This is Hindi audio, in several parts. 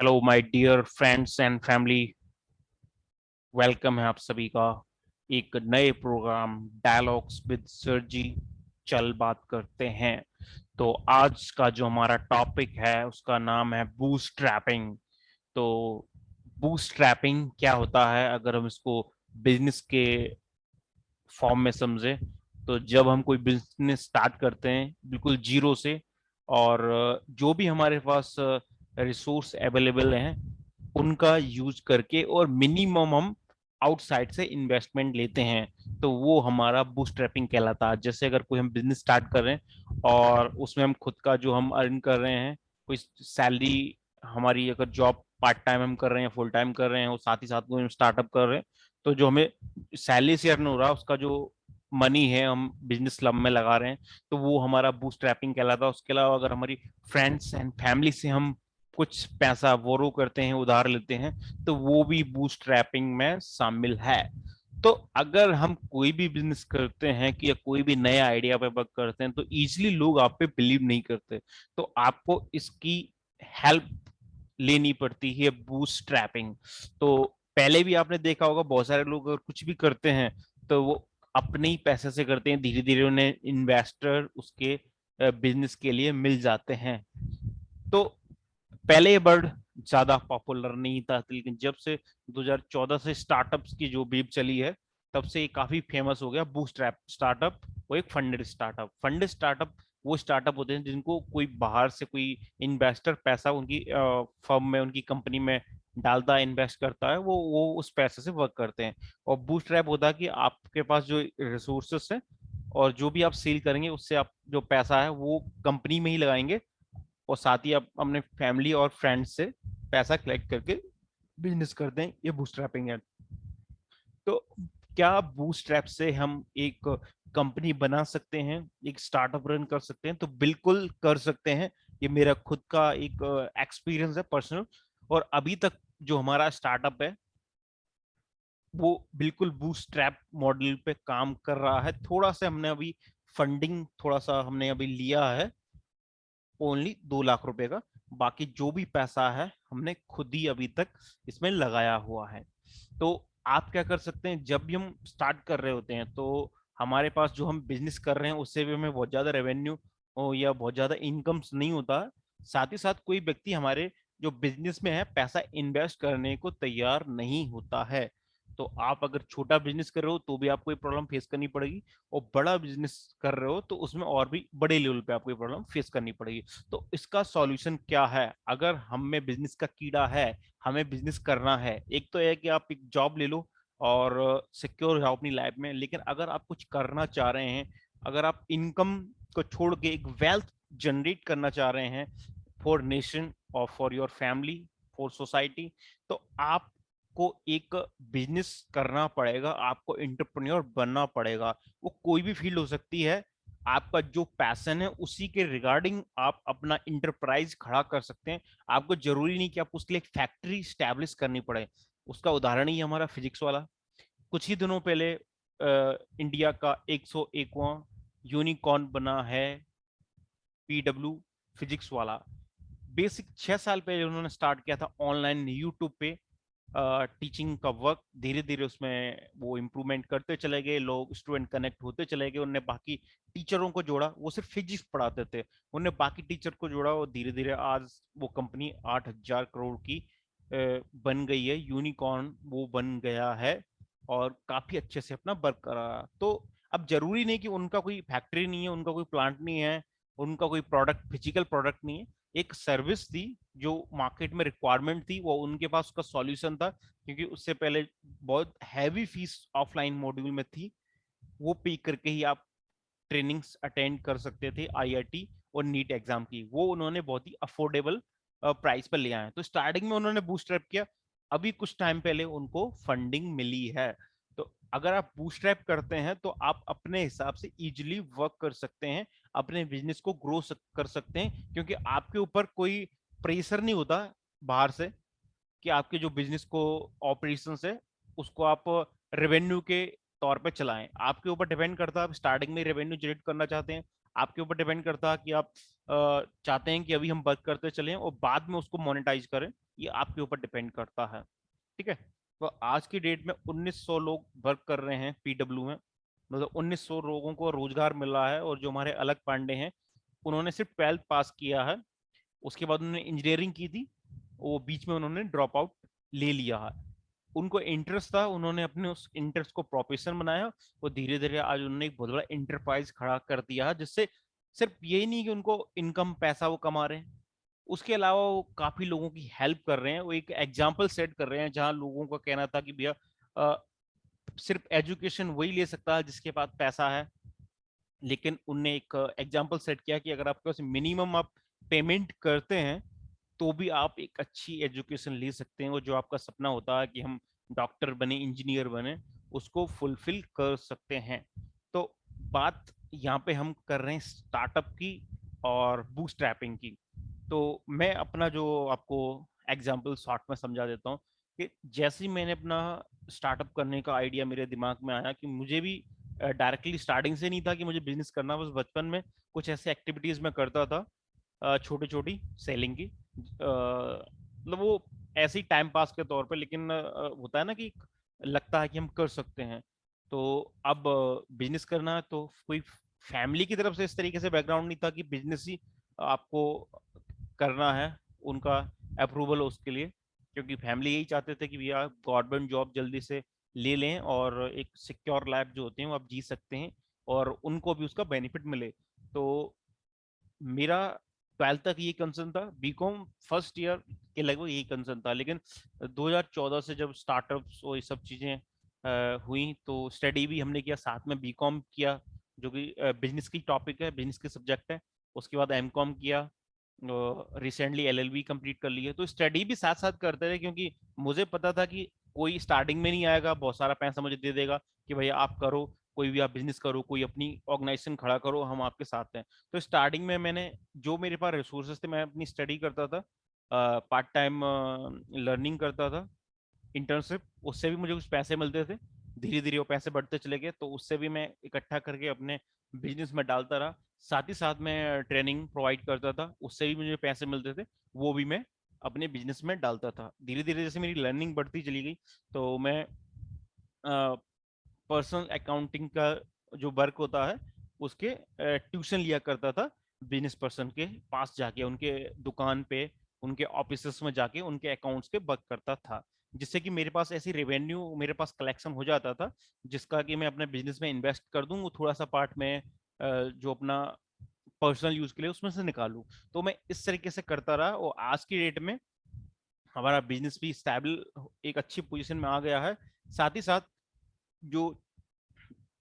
Hello my dear friends and family. Welcome है आप सभी का एक नए program dialogues with sir ji. चल बात करते हैं। तो आज का जो हमारा टॉपिक है उसका नाम है बूटस्ट्रैपिंग। तो बूटस्ट्रैपिंग क्या होता है अगर हम इसको बिजनेस के फॉर्म में समझे, तो जब हम कोई बिजनेस स्टार्ट करते हैं बिल्कुल जीरो से, और जो भी हमारे पास रिसोर्स अवेलेबल हैं उनका यूज करके और मिनिमम हम आउटसाइड से इन्वेस्टमेंट लेते हैं, तो वो हमारा बूटस्ट्रैपिंग कहलाता है। जैसे अगर कोई हम बिजनेस स्टार्ट कर रहे हैं और उसमें हम खुद का जो हम अर्न कर रहे हैं, कोई सैलरी हमारी, अगर जॉब पार्ट टाइम हम कर रहे हैं फुल टाइम कर रहे हैं और साथ ही साथ कोई हम स्टार्टअप कर रहे हैं, तो जो हमें सैलरी से अर्न हो रहा है उसका जो मनी है हम बिजनेस क्लब में लगा रहे हैं, तो वो हमारा बूटस्ट्रैपिंग कहलाता है। उसके अलावा अगर हमारी फ्रेंड्स एंड फैमिली से हम कुछ पैसा बोरो करते हैं, उधार लेते हैं, तो वो भी बूटस्ट्रैपिंग में शामिल है। तो अगर हम कोई भी बिजनेस करते हैं कि या कोई भी नया आइडिया पे वर्क करते हैं, तो इजिली लोग आप पे बिलीव नहीं करते, तो आपको इसकी हेल्प लेनी पड़ती है, बूटस्ट्रैपिंग। तो पहले भी आपने देखा होगा बहुत सारे लोग अगर कुछ भी करते हैं तो वो अपने ही पैसे से करते हैं, धीरे धीरे उन्हें इन्वेस्टर उसके बिजनेस के लिए मिल जाते हैं। तो पहले ये वर्ड ज्यादा पॉपुलर नहीं था, लेकिन जब से 2014 से स्टार्टअप्स की जो बीप चली है, तब से ये काफी फेमस हो गया बूटस्ट्रैप स्टार्टअप। वो एक फंडेड स्टार्टअप वो स्टार्टअप होते हैं जिनको कोई बाहर से कोई इन्वेस्टर पैसा उनकी फर्म में, उनकी कंपनी में डालता है, इन्वेस्ट करता है, वो उस पैसे से वर्क करते हैं। और बूटस्ट्रैप होता है कि आपके पास जो रिसोर्सेस है और जो भी आप सेल करेंगे उससे आप जो पैसा है वो कंपनी में ही लगाएंगे, और साथ ही आप अपने फैमिली और फ्रेंड्स से पैसा कलेक्ट करके बिजनेस करते हैं। ये बूटस्ट्रैपिंग है। तो क्या बूटस्ट्रैप से हम एक कंपनी बना सकते हैं, एक स्टार्टअप रन कर सकते हैं? तो बिल्कुल कर सकते हैं। ये मेरा खुद का एक एक्सपीरियंस है पर्सनल। और अभी तक जो हमारा स्टार्टअप है वो बिल्कुल बूटस्ट्रैप मॉडल पे काम कर रहा है। थोड़ा सा हमने अभी फंडिंग थोड़ा सा हमने अभी लिया है, ओनली 2 लाख रुपए का। बाकी जो भी पैसा है हमने खुद ही अभी तक इसमें लगाया हुआ है। तो आप क्या कर सकते हैं, जब भी हम स्टार्ट कर रहे होते हैं तो हमारे पास जो हम बिजनेस कर रहे हैं उससे भी हमें बहुत ज्यादा रेवेन्यू या बहुत ज्यादा इनकम्स नहीं होता। साथ ही साथ कोई व्यक्ति हमारे जो बिजनेस में है पैसा इन्वेस्ट करने को तैयार नहीं होता है। तो आप अगर छोटा बिजनेस कर रहे हो तो भी आपको ये प्रॉब्लम फेस करनी पड़ेगी, और बड़ा बिजनेस कर रहे हो तो उसमें और भी बड़े लेवल पे आपको ये प्रॉब्लम फेस करनी पड़ेगी। तो इसका सॉल्यूशन क्या है? अगर हम में बिजनेस का कीड़ा है, हमें बिजनेस करना है, एक तो है कि आप एक जॉब ले लो और सिक्योर हो जाओ अपनी लाइफ में। लेकिन अगर आप कुछ करना चाह रहे हैं, अगर आप इनकम को छोड़ के एक वेल्थ जनरेट करना चाह रहे हैं फॉर नेशन और for your family, for society, तो आपको एक बिजनेस करना पड़ेगा, आपको एंटरप्रेन्योर बनना पड़ेगा। वो कोई भी फील्ड हो सकती है। आपका जो पैशन है उसी के रिगार्डिंग आप अपना इंटरप्राइज खड़ा कर सकते हैं। आपको जरूरी नहीं कि आपको उसके लिए एक फैक्ट्री स्टैब्लिश करनी पड़े। उसका उदाहरण ही हमारा फिजिक्स वाला। कुछ ही दिनों पहले इंडिया का 101वां यूनिकॉर्न बना है, पीडब्ल्यू फिजिक्स वाला। बेसिक 6 साल पहले उन्होंने स्टार्ट किया था ऑनलाइन यूट्यूब पे टीचिंग का वर्क। धीरे धीरे उसमें वो इम्प्रूवमेंट करते चले गए, लोग स्टूडेंट कनेक्ट होते चले गए, उनने बाकी टीचरों को जोड़ा। वो सिर्फ फिजिक्स पढ़ाते थे, उनने बाकी टीचर को जोड़ा, और धीरे धीरे आज वो कंपनी 8,000 करोड़ की बन गई है, यूनिकॉर्न वो बन गया है, और काफी अच्छे से अपना वर्क कर रहा है। तो अब जरूरी नहीं कि उनका कोई फैक्ट्री नहीं है, उनका कोई प्लांट नहीं है, उनका कोई प्रोडक्ट फिजिकल प्रोडक्ट नहीं है, एक सर्विस थी जो मार्केट में रिक्वायरमेंट थी, वो उनके पास उसका सॉल्यूशन था। क्योंकि उससे पहले बहुत हैवी फीस ऑफलाइन मॉड्यूल में थी, वो पे करके ही आप ट्रेनिंग्स अटेंड कर सकते थे आईआईटी और नीट एग्जाम की। वो उन्होंने बहुत ही अफोर्डेबल प्राइस पर ले आए। तो स्टार्टिंग में उन्होंने बूस्टरअप किया, अभी कुछ टाइम पहले उनको फंडिंग मिली है। तो अगर आप बूस्टरअप करते हैं तो आप अपने हिसाब से इजिली वर्क कर सकते हैं, अपने बिजनेस को ग्रो कर सकते हैं, क्योंकि आपके ऊपर कोई प्रेशर नहीं होता बाहर से कि आपके जो बिजनेस को ऑपरेशन है उसको आप रेवेन्यू के तौर पे चलाएं। आपके ऊपर डिपेंड करता है आप स्टार्टिंग में रेवेन्यू जनरेट करना चाहते हैं, आपके ऊपर डिपेंड करता है कि आप चाहते हैं कि अभी हम वर्क करते चलें और बाद में उसको मोनेटाइज करें। ये आपके ऊपर डिपेंड करता है। ठीक है, तो आज की डेट में 1900 लोग वर्क कर रहे हैं पीडब्ल्यू में, मतलब 1900 लोगों को रोजगार मिल रहा है। और जो हमारे अलग पांडे हैं, उन्होंने सिर्फ 12th पास किया है, उसके बाद उन्होंने इंजीनियरिंग की थी, वो बीच में उन्होंने ड्रॉप आउट ले लिया है। उनको इंटरेस्ट था, उन्होंने अपने उस इंटरेस्ट को प्रोफेशन बनाया, वो धीरे धीरे आज उन्होंने एक बहुत बड़ा इंटरप्राइज खड़ा कर दिया है, जिससे सिर्फ यही नहीं कि उनको इनकम पैसा वो कमा रहे हैं, उसके अलावा वो काफी लोगों की हेल्प कर रहे हैं। वो एक एग्जाम्पल सेट कर रहे हैं, जहां लोगों का कहना था कि भैया सिर्फ एजुकेशन वही ले सकता है जिसके पास पैसा है, लेकिन उनने एक एग्जाम्पल सेट किया कि अगर आपके पास मिनिमम आप पेमेंट करते हैं तो भी आप एक अच्छी एजुकेशन ले सकते हैं, और जो आपका सपना होता है कि हम डॉक्टर बने, इंजीनियर बने, उसको फुलफिल कर सकते हैं। तो बात यहाँ पे हम कर रहे हैं स्टार्टअप की और बूटस्ट्रैपिंग की। तो मैं अपना जो आपको एग्जाम्पल शॉर्ट में समझा देता हूँ कि जैसे ही मैंने अपना स्टार्टअप करने का आइडिया मेरे दिमाग में आया, कि मुझे भी डायरेक्टली स्टार्टिंग से नहीं था कि मुझे बिजनेस करना, बस बचपन में कुछ ऐसे एक्टिविटीज में करता था, छोटी छोटी सेलिंग की, मतलब वो ऐसे ही टाइम पास के तौर पे, लेकिन होता है ना कि लगता है कि हम कर सकते हैं। तो अब बिजनेस करना है तो कोई फैमिली की तरफ से इस तरीके से बैकग्राउंड नहीं था कि बिजनेस ही आपको करना है, उनका अप्रूवल हो उसके लिए, क्योंकि फैमिली यही चाहते थे कि भैया गवर्नमेंट जॉब जल्दी से ले लें और एक सिक्योर लाइफ जो होती है वो आप जी सकते हैं, और उनको भी उसका बेनिफिट मिले। तो मेरा 12th तक ये कंसर्न था, बीकॉम फर्स्ट ईयर के लगभग यही कंसर्न था, लेकिन 2014 से जब स्टार्टअप्स और ये सब चीज़ें हुई, तो स्टडी भी हमने किया, साथ में बीकॉम किया, जो कि बिजनेस की टॉपिक है, बिजनेस के सब्जेक्ट है। उसके बाद एमकॉम किया, रिसेंटली एलएलबी कंप्लीट कर ली है। तो स्टडी भी साथ साथ करते रहे, क्योंकि मुझे पता था कि कोई स्टार्टिंग में नहीं आएगा बहुत सारा पैसा मुझे दे देगा कि भैया आप करो, कोई भी आप बिजनेस करो, कोई अपनी ऑर्गेनाइजेशन खड़ा करो, हम आपके साथ हैं। तो स्टार्टिंग में मैंने जो मेरे पास रिसोर्सेज थे, मैं अपनी स्टडी करता था, पार्ट टाइम लर्निंग करता था, इंटर्नशिप, उससे भी मुझे कुछ पैसे मिलते थे। धीरे धीरे वो पैसे बढ़ते चले गए, तो उससे भी मैं इकट्ठा करके अपने बिजनेस में डालता रहा। साथ ही साथ मैं ट्रेनिंग प्रोवाइड करता था, उससे भी मुझे पैसे मिलते थे, वो भी मैं अपने बिजनेस में डालता था। धीरे धीरे जैसे मेरी लर्निंग बढ़ती चली गई, तो मैं पर्सनल अकाउंटिंग का जो वर्क होता है उसके ट्यूशन लिया करता था, बिजनेस पर्सन के पास जाके, उनके दुकान पे, उनके ऑफिस में जाके उनके अकाउंट्स के वर्क करता था, जिससे कि मेरे पास ऐसी रेवेन्यू मेरे पास कलेक्शन हो जाता था, जिसका कि मैं अपने बिजनेस में इन्वेस्ट कर दूं, वो थोड़ा सा पार्ट में जो अपना पर्सनल यूज के लिए उसमें से निकालूं। तो मैं इस तरीके से करता रहा, और आज की डेट में हमारा बिजनेस भी स्टेबल एक अच्छी पोजीशन में आ गया है। साथ ही साथ जो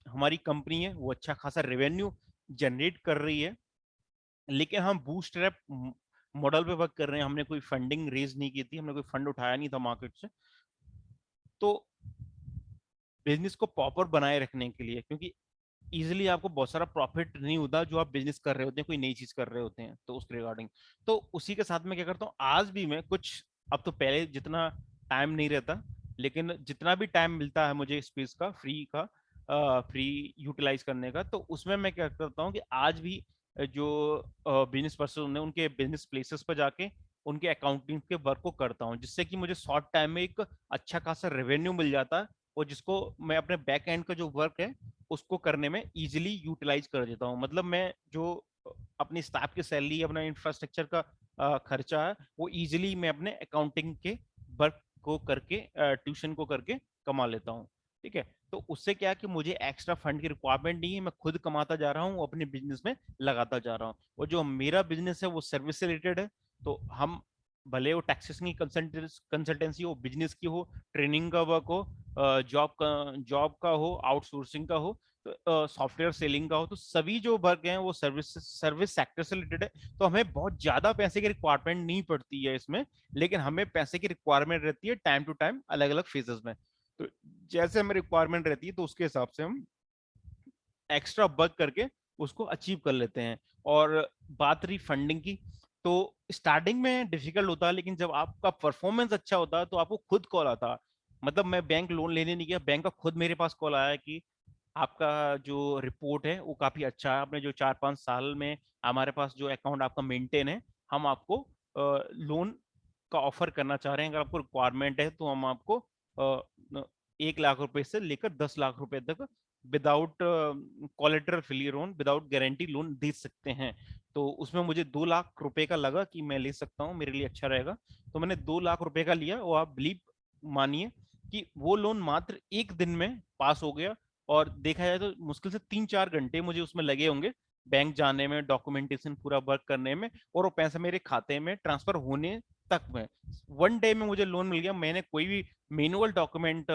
हमारी कंपनी है वो अच्छा खासा रेवेन्यू जनरेट कर रही है, लेकिन हम बूस्टरैप मॉडल पे वर्क कर रहे हैं। हमने कोई फंडिंग रेज नहीं की थी, हमने कोई फंड उठाया नहीं था मार्केट से। तो बिजनेस को प्रॉपर बनाए रखने के लिए, क्योंकि इजीली आपको बहुत सारा प्रॉफिट नहीं होता जो आप बिजनेस कर रहे होते हैं, कोई नई चीज कर रहे होते हैं, तो उसके रिगार्डिंग, तो उसी के साथ मैं क्या करता हूँ, आज भी मैं कुछ, अब तो पहले जितना टाइम नहीं रहता, लेकिन जितना भी टाइम मिलता है मुझे स्पेस का, फ्री यूटिलाइज करने का, तो उसमें मैं क्या करता हूँ कि आज भी जो बिजनेस पर्सन है उनके बिजनेस प्लेसेस पर जाके उनके अकाउंटिंग के वर्क को करता हूँ, जिससे कि मुझे शॉर्ट टाइम में एक अच्छा खासा रेवेन्यू मिल जाता है, और जिसको मैं अपने बैक एंड का जो वर्क है उसको करने में इजीली यूटिलाइज कर देता हूँ। मतलब मैं जो अपनी स्टाफ की सैलरी, अपना इंफ्रास्ट्रक्चर का खर्चा है, वो इजीली मैं अपने अकाउंटिंग के वर्क को करके, ट्यूशन को करके कमा लेता हूँ। ठीक है, तो उससे क्या है कि मुझे एक्स्ट्रा फंड की रिक्वायरमेंट नहीं है, मैं खुद कमाता जा रहा हूँ, अपने बिजनेस में लगाता जा रहा हूँ। और जो मेरा बिजनेस है वो सर्विस से रिलेटेड है, तो हम भले वो टैक्सेशन की कंसल्टेंसी हो, बिजनेस की हो, ट्रेनिंग का वर्क हो, जॉब का हो, आउटसोर्सिंग का हो, तो सॉफ्टवेयर सेलिंग का हो, तो सभी जो वर्क हैं वो सर्विस सर्विस सेक्टर से रिलेटेड है। तो हमें बहुत ज्यादा पैसे की रिक्वायरमेंट नहीं पड़ती है इसमें, लेकिन हमें पैसे की रिक्वायरमेंट रहती है टाइम टू टाइम, अलग अलग फेजेस में। तो जैसे हमें रिक्वायरमेंट रहती है, तो उसके हिसाब से हम एक्स्ट्रा वर्क करके उसको अचीव कर लेते हैं। और बात रही फंडिंग की, तो स्टार्टिंग में डिफिकल्ट होता है, लेकिन जब आपका परफॉर्मेंस अच्छा होता है तो आपको खुद कॉल आता है। मतलब मैं बैंक लोन लेने नहीं गया, बैंक का खुद मेरे पास कॉल आया कि आपका जो रिपोर्ट है वो काफी अच्छा है, आपने जो 4-5 साल में हमारे पास जो अकाउंट आपका मेंटेन है, हम आपको लोन का ऑफर करना चाह रहे हैं, अगर आपको रिक्वायरमेंट है तो हम आपको 1 लाख रुपए से लेकर 10 लाख रुपए तक without collateral free loan, without guarantee loan दे सकते हैं। तो उसमें मुझे 2 लाख रुपए का लगा कि मैं ले सकता हूँ, मेरे लिए अच्छा रहेगा, तो मैंने 2 लाख रुपए का लिया। और आप बिलीव मानिए कि वो लोन मात्र 1 दिन में पास हो गया। और देखा जाए तो मुश्किल से 3-4 घंटे मुझे उसमें लगे होंगे, बैंक जाने में, डॉक्यूमेंटेशन पूरा वर्क करने में, और वो पैसा मेरे खाते में ट्रांसफर होने तक में। 1 डे में मुझे लोन मिल गया। मैंने कोई भी मैनुअल डॉक्यूमेंट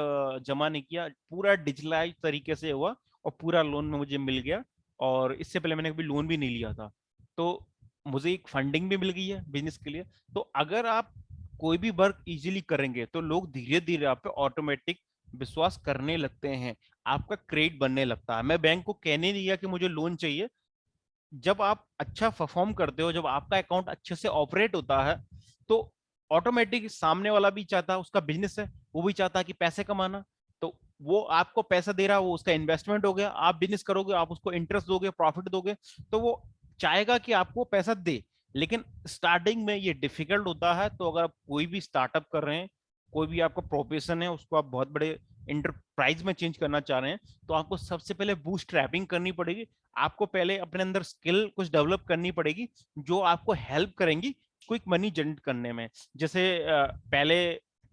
जमा नहीं किया, पूरा डिजिटलाइज तरीके से हुआ और पूरा लोन में मुझे मिल गया। और इससे पहले मैंने कभी लोन भी नहीं लिया था, तो मुझे एक फंडिंग भी मिल गई है बिजनेस के लिए। तो अगर आप कोई भी वर्क इजीली करेंगे तो लोग धीरे धीरे आप पे ऑटोमेटिक विश्वास करने लगते हैं, आपका क्रेडिट बनने लगता है। मैं बैंक को कहने नहीं गया कि मुझे लोन चाहिए। जब आप अच्छा परफॉर्म करते हो, जब आपका अकाउंट अच्छे से ऑपरेट होता है, तो ऑटोमेटिक सामने वाला भी चाहता है, उसका बिजनेस है, वो भी चाहता है कि पैसे कमाना। तो वो आपको पैसा दे रहा है, वो उसका इन्वेस्टमेंट हो गया। आप बिजनेस करोगे, आप उसको इंटरेस्ट दोगे, प्रॉफिट दोगे, तो वो चाहेगा कि आपको पैसा दे। लेकिन स्टार्टिंग में ये डिफिकल्ट होता है। तो अगर आप कोई भी स्टार्टअप कर रहे हैं, कोई भी आपका प्रोफेशन है, उसको आप बहुत बड़े इंटरप्राइज में चेंज करना चाह रहे हैं, तो आपको सबसे पहले बूस्ट ट्रैपिंग करनी पड़ेगी। आपको पहले अपने अंदर स्किल कुछ डेवलप करनी पड़ेगी जो आपको हेल्प करेंगी क्विक मनी जनरेट करने में। जैसे पहले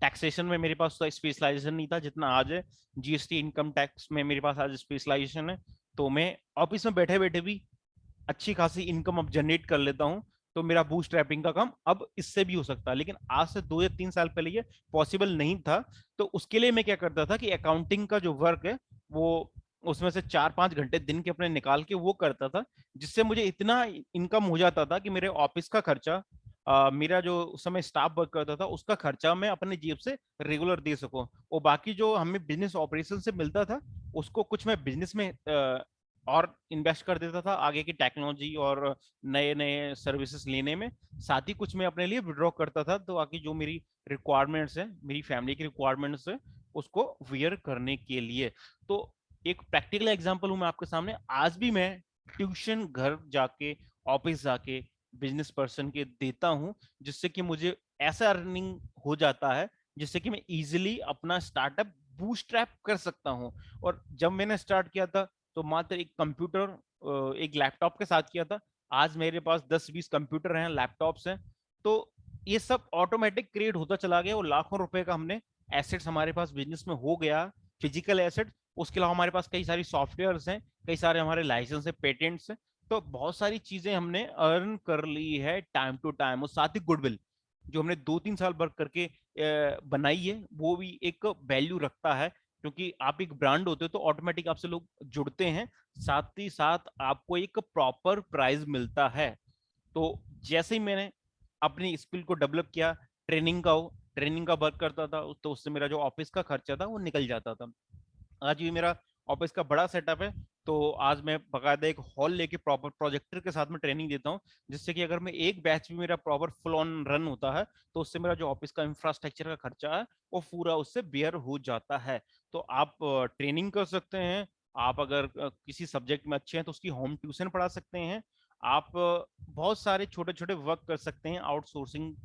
टैक्सेशन में मेरे पास स्पेशलाइजेशन नहीं था जितना आज है। जीएसटी, इनकम टैक्स में मेरे पास आज स्पेशलाइजेशन है। तो मैं ऑफिस में बैठे बैठे भी अच्छी खासी इनकम अब जनरेट कर लेता हूँ। तो मेरा बूस्ट ट्रैपिंग का काम अब इससे भी हो सकता है। लेकिन आज से 2 या 3 साल पहले ये पॉसिबल नहीं था। तो उसके लिए मैं क्या करता था कि अकाउंटिंग का जो वर्क है, वो उसमें से 4-5 घंटे दिन के अपने निकाल के वो करता था, जिससे मुझे इतना इनकम हो जाता था कि मेरे ऑफिस का खर्चा, मेरा जो उस समय स्टाफ वर्क करता था उसका खर्चा मैं अपने जेब से रेगुलर दे सकूं। और बाकी जो हमें बिजनेस ऑपरेशन से मिलता था, उसको कुछ मैं बिजनेस में और इन्वेस्ट कर देता था आगे की टेक्नोलॉजी और नए नए सर्विसेज लेने में। साथ ही कुछ मैं अपने लिए विड्रॉ करता था, तो आगे जो मेरी रिक्वायरमेंट्स है, मेरी फैमिली की रिक्वायरमेंट्स है, उसको वियर करने के लिए। तो एक प्रैक्टिकल एग्जांपल हूं मैं आपके सामने। आज भी मैं ट्यूशन घर जाके, ऑफिस जाके बिजनेस पर्सन के देता हूं, जिससे कि मुझे ऐसा अर्निंग हो जाता है जिससे कि मैं इजीली अपना स्टार्टअप बूस्ट्रैप कर सकता हूं। और जब मैंने स्टार्ट किया था तो मात्र एक कंप्यूटर, एक लैपटॉप के साथ किया था। आज मेरे पास 10-20 कंप्यूटर हैं, लैपटॉप्स हैं। तो ये सब ऑटोमेटिक क्रिएट होता चला गया और लाखों रुपए का हमने एसेट्स हमारे पास बिजनेस में हो गया, फिजिकल एसेट। उसके अलावा हमारे पास कई सारी सॉफ्टवेयर्स हैं, कई सारे हमारे लाइसेंस है, पेटेंट्स हैं। तो बहुत सारी चीजें हमने अर्न कर ली है टाइम टू टाइम। और साथ ही गुडविल जो हमने 2-3 साल वर्क करके बनाई है, वो भी एक वैल्यू रखता है। क्योंकि आप एक ब्रांड होते हो तो ऑटोमेटिक आपसे लोग जुड़ते हैं, साथ ही साथ आपको एक प्रॉपर प्राइस मिलता है। तो जैसे ही मैंने अपनी स्किल को डेवलप किया, ट्रेनिंग का वर्क करता था, तो उससे मेरा जो ऑफिस का खर्चा था वो निकल जाता था। आज भी मेरा ऑफिस का बड़ा सेटअप है। तो आज मैं बकायदा एक हॉल लेके प्रॉपर प्रोजेक्टर के साथ में ट्रेनिंग देता हूँ, जिससे कि अगर मैं एक बैच भी मेरा प्रॉपर फुल ऑन रन होता है, तो उससे मेरा जो ऑफिस का इंफ्रास्ट्रक्चर का खर्चा है वो पूरा उससे बेयर हो जाता है। तो आप ट्रेनिंग कर सकते हैं। आप अगर किसी सब्जेक्ट में अच्छे हैं तो उसकी होम ट्यूशन पढ़ा सकते हैं। आप बहुत सारे छोटे छोटे वर्क कर सकते हैं, आउटसोर्सिंग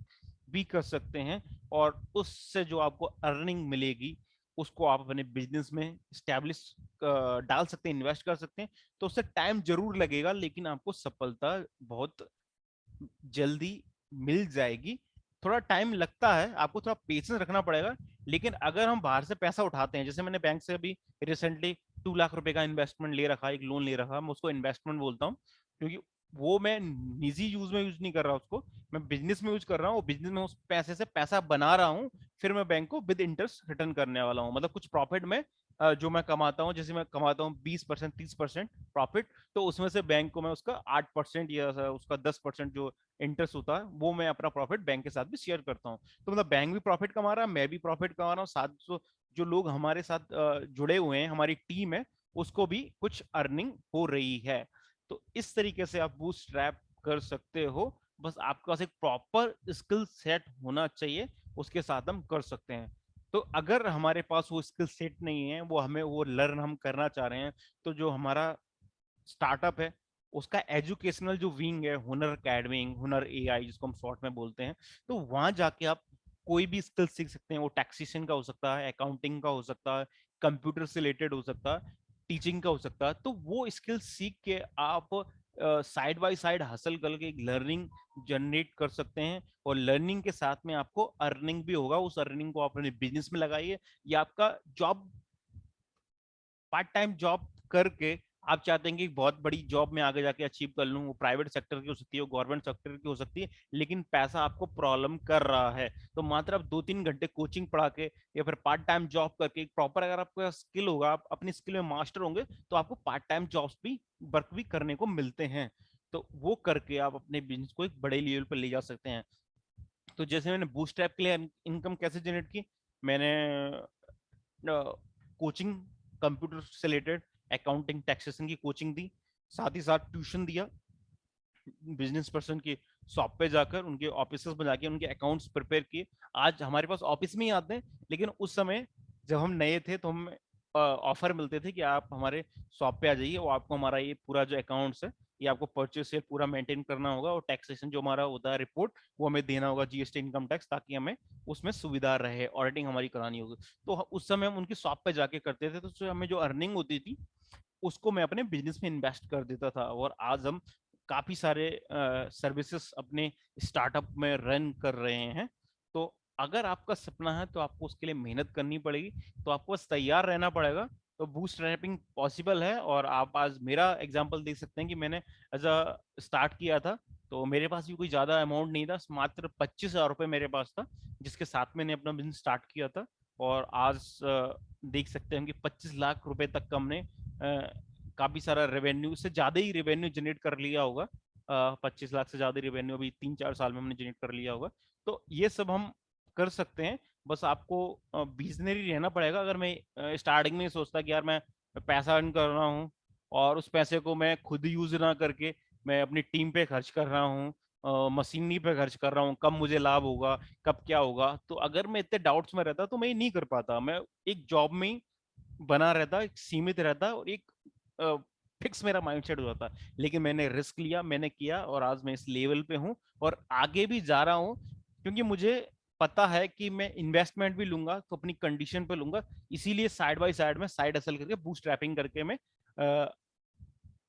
भी कर सकते हैं। और उससे जो आपको अर्निंग मिलेगी, उसको आप अपने बिजनेस में स्टैब्लिश डाल सकते हैं, इन्वेस्ट कर सकते हैं। तो उससे टाइम जरूर लगेगा, लेकिन आपको सफलता बहुत जल्दी मिल जाएगी। थोड़ा टाइम लगता है, आपको थोड़ा पेशेंस रखना पड़ेगा। लेकिन अगर हम बाहर से पैसा उठाते हैं, जैसे मैंने बैंक से अभी रिसेंटली 2 लाख रुपए का इन्वेस्टमेंट ले रखा, एक लोन ले रखा, मैं उसको इन्वेस्टमेंट बोलता हूँ, क्योंकि वो मैं निजी यूज में यूज नहीं कर रहा उसको, मैं बिजनेस में यूज कर रहा हूँ। बिजनेस में उस पैसे से पैसा बना रहा हूँ, फिर मैं बैंक को विद इंटरेस्ट रिटर्न करने वाला हूँ। मतलब कुछ प्रॉफिट में जो मैं कमाता हूँ, जैसे मैं कमाता हूँ 20%, 30% प्रॉफिट, तो उसमें से बैंक को मैं उसका 8% या उसका 10% जो इंटरेस्ट होता है, वो मैं अपना प्रॉफिट बैंक के साथ भी शेयर करता हूँ। तो मतलब बैंक भी प्रॉफिट कमा रहा है, मैं भी प्रॉफिट कमा रहा हूँ, साथ जो लोग हमारे साथ जुड़े हुए हैं, हमारी टीम है, उसको भी कुछ अर्निंग हो रही है। तो इस तरीके से आप बूस्ट्रैप कर सकते हो। बस आपके पास एक प्रॉपर स्किल सेट होना चाहिए, उसके साथ हम कर सकते हैं। तो अगर हमारे पास वो स्किल सेट नहीं है, वो हमें वो लर्न हम करना चाह रहे हैं, तो जो हमारा स्टार्टअप है उसका एजुकेशनल जो विंग है, हुनर अकेडमी, हुनर एआई जिसको हम शॉर्ट में बोलते हैं, तो वहां जाके आप कोई भी स्किल सीख सकते हैं। वो टैक्सेशन का हो सकता है, अकाउंटिंग का हो सकता है, कंप्यूटर से रिलेटेड हो सकता है, टीचिंग का हो सकता है। तो वो स्किल सीख के आप साइड बाय साइड हसल करके एक लर्निंग जनरेट कर सकते हैं, और लर्निंग के साथ में आपको अर्निंग भी होगा। उस अर्निंग को आप अपने बिजनेस में लगाइए, या आपका जॉब, पार्ट टाइम जॉब करके आप चाहते हैं कि बहुत बड़ी जॉब में आगे जाके अचीव कर लूं, वो प्राइवेट सेक्टर की हो सकती है, वो गवर्नमेंट सेक्टर की हो सकती है, लेकिन पैसा आपको प्रॉब्लम कर रहा है, तो मात्र आप 2-3 घंटे कोचिंग पढ़ा के या फिर पार्ट टाइम जॉब करके प्रॉपर, अगर आपका स्किल होगा, आप अपनी स्किल में मास्टर होंगे, तो आपको पार्ट टाइम जॉब्स भी, वर्क भी करने को मिलते हैं। तो वो करके आप अपने बिजनेस को एक बड़े लेवल पर ले जा सकते हैं। तो जैसे मैंने बूटस्ट्रैप के लिए इनकम कैसे जनरेट की, मैंने कोचिंग, कंप्यूटर से रिलेटेड अकाउंटिंग टैक्सेशन की कोचिंग दी, साथ ही साथ ट्यूशन दिया बिजनेस पर्सन की शॉप पे जाकर, उनके ऑफिस में जाके उनके अकाउंट्स प्रिपेयर किए। आज हमारे पास ऑफिस में ही आते हैं, लेकिन उस समय जब हम नए थे तो हम ऑफर मिलते थे कि आप हमारे शॉप पे आ जाइए, वो आपको हमारा ये पूरा जो अकाउंट्स है, ये आपको परचेज सेल पूरा मेंटेन करना होगा, और टैक्सेशन जो हमारा होता है रिपोर्ट, वो हमें देना होगा, जीएसटी इनकम टैक्स, ताकि हमें उसमें सुविधा रहे, ऑडिटिंग हमारी करानी होगी। तो उस समय हम उनकी शॉप पे जाके करते थे, तो हमें जो अर्निंग होती थी उसको मैं अपने बिजनेस में इन्वेस्ट कर देता था, और आज हम काफी सारे सर्विसेज अपने स्टार्टअप में रन कर रहे हैं। तो अगर आपका सपना है तो आपको उसके लिए मेहनत करनी पड़ेगी, तो आपको बस तैयार रहना पड़ेगा। तो बूटस्ट्रैपिंग पॉसिबल है, और आप आज मेरा एग्जांपल देख सकते हैं कि मैंने एज अ स्टार्ट किया था, तो मेरे पास भी कोई ज्यादा अमाउंट नहीं था, मात्र 25,000 रुपये मेरे पास था, जिसके साथ मैंने अपना बिजनेस स्टार्ट किया था। और आज देख सकते हैं कि 25 लाख रुपए तक का हमने काफी सारा रेवेन्यू, उससे ज्यादा ही रेवेन्यू जनरेट कर लिया होगा। 25 लाख से ज्यादा रेवेन्यू अभी 3-4 साल में हमने जनरेट कर लिया होगा। तो ये सब हम कर सकते हैं, बस आपको विजनरी रहना पड़ेगा। अगर मैं स्टार्टिंग में सोचता कि यार मैं पैसा अर्न कर रहा हूँ, और उस पैसे को मैं खुद यूज ना करके मैं अपनी टीम पे खर्च कर रहा हूँ, मशीनरी पे खर्च कर रहा हूँ, कब मुझे लाभ होगा, कब क्या होगा, तो अगर मैं इतने डाउट्स में रहता तो मैं ये नहीं कर पाता। मैं एक जॉब में ही बना रहता, एक सीमित रहता, और एक फिक्स मेरा माइंडसेट हो जाता। लेकिन मैंने रिस्क लिया, मैंने किया, और आज मैं इस लेवल पे हूँ, और आगे भी जा रहा हूँ, क्योंकि मुझे पता है कि मैं इन्वेस्टमेंट भी लूंगा तो अपनी कंडीशन पे लूंगा। इसीलिए साइड बाय साइड में साइड हसल करके बूटस्ट्रैपिंग करके मैं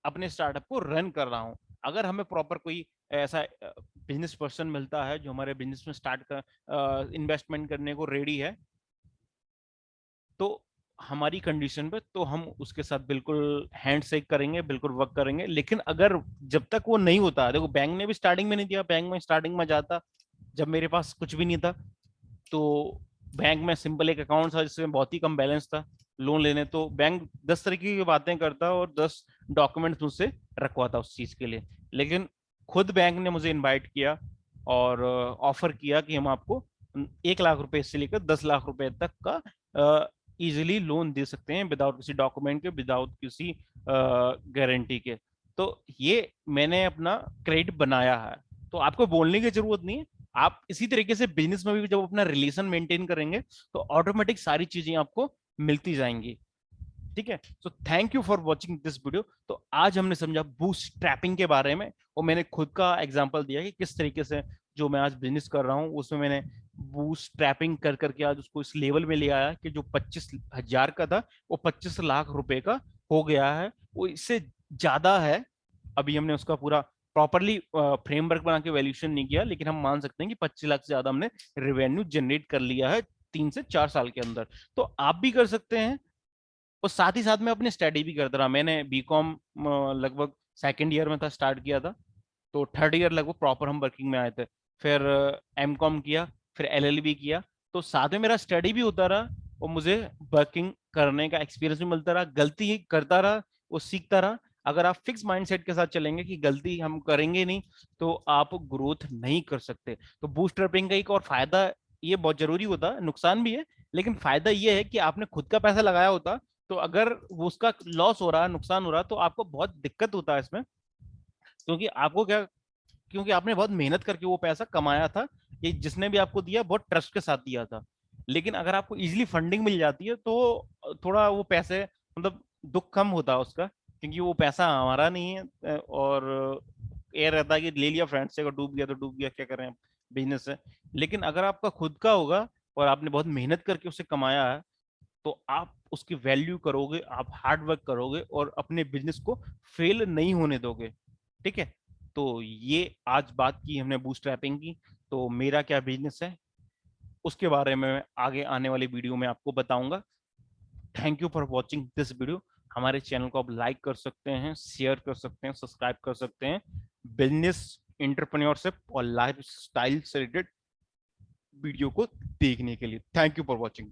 अपने स्टार्टअप को रन कर रहा हूँ। अगर हमें प्रॉपर कोई ऐसा बिजनेस पर्सन मिलता है जो हमारे बिजनेस में स्टार्ट कर इन्वेस्टमेंट करने को रेडी है, तो हमारी कंडीशन पे, तो हम उसके साथ बिल्कुल हैंड शेक करेंगे, बिल्कुल वर्क करेंगे। लेकिन अगर जब तक वो नहीं होता, देखो बैंक ने भी स्टार्टिंग में नहीं दिया, बैंक में स्टार्टिंग में जाता जब मेरे पास कुछ भी नहीं था, तो बैंक में सिंपल एक अकाउंट था जिसमें बहुत ही कम बैलेंस था। लोन लेने तो बैंक 10 तरीके की बातें करता, और 10 डॉक्यूमेंट्स मुझसे रखवाता उस चीज के लिए। लेकिन खुद बैंक ने मुझे इनवाइट किया, और ऑफर किया कि हम आपको 1 लाख रुपए से लेकर 10 लाख रुपए तक का इजिली लोन दे सकते हैं, विदाउट किसी डॉक्यूमेंट के, विदाउट किसी गारंटी के। तो ये मैंने अपना क्रेडिट बनाया है। तो आपको बोलने की जरूरत नहीं है। आप इसी तरीके से बिजनेस में भी जब अपना रिलेशन मेंटेन करेंगे, तो ऑटोमेटिक सारी चीजें आपको मिलती जाएंगी। ठीक है, so thank you for watching this video. तो आज हमने समझा बूटस्ट्रैपिंग के बारे में, और मैंने खुद का एग्जांपल दिया कि किस तरीके से जो मैं आज बिजनेस कर रहा हूँ उसमें मैंने बूटस्ट्रैपिंग कर करके आज उसको इस लेवल में ले आया कि जो 25,000 का था वो 25 लाख रुपए का हो गया है। वो इससे ज्यादा है। अभी हमने उसका पूरा प्रॉपरली फ्रेमवर्क बना के वैल्यूएशन नहीं किया, लेकिन हम मान सकते हैं कि 25 लाख से ज्यादा हमने रेवेन्यू जनरेट कर लिया है 3 से 4 साल के अंदर। तो आप भी कर सकते हैं। और साथ ही साथ में अपनी स्टडी भी करता रहा। मैंने बीकॉम लगभग सेकेंड ईयर में था, स्टार्ट किया था, तो थर्ड ईयर लगभग प्रॉपर हम वर्किंग में आए थे। फिर एम कॉम किया, फिर एलएलबी किया। तो साथ में मेरा स्टडी भी होता रहा, और मुझे वर्किंग करने का एक्सपीरियंस भी मिलता रहा, गलती करता रहा, वो सीखता रहा। अगर आप फिक्स माइंडसेट के साथ चलेंगे कि गलती हम करेंगे नहीं, तो आप ग्रोथ नहीं कर सकते। तो बूटस्ट्रैपिंग का एक और फायदा, ये बहुत जरूरी होता है, नुकसान भी है, लेकिन फायदा ये है कि आपने खुद का पैसा लगाया होता, तो अगर वो उसका लॉस हो रहा है, नुकसान हो रहा है, तो आपको बहुत दिक्कत होता है इसमें। क्योंकि आपको क्या, क्योंकि आपने बहुत मेहनत करके वो पैसा कमाया था, ये जिसने भी आपको दिया बहुत ट्रस्ट के साथ दिया था। लेकिन अगर आपको इजीली फंडिंग मिल जाती है, तो थोड़ा वो पैसे, मतलब दुख कम होता है उसका। क्योंकि वो पैसा हमारा नहीं है। और ये रहता है कि ले लिया फ्रेंड से, अगर डूब गया तो डूब गया, क्या करें, बिजनेस है। लेकिन अगर आपका खुद का होगा और आपने बहुत मेहनत करके उसे कमाया है, तो आप उसकी वैल्यू करोगे, आप हार्ड वर्क करोगे और अपने बिजनेस को फेल नहीं होने दोगे। ठीक है। तो ये आज बात की हमने बूटस्ट्रैपिंग की। तो मेरा क्या बिजनेस है उसके बारे में मैं आगे आने वाली वीडियो में आपको बताऊंगा। Thank you for watching this video. हमारे चैनल को आप लाइक कर सकते हैं, शेयर कर सकते हैं, सब्सक्राइब कर सकते हैं बिजनेस, एंटरप्रेन्योरशिप और लाइफ स्टाइल से रिलेटेड वीडियो को देखने के लिए। Thank you for watching.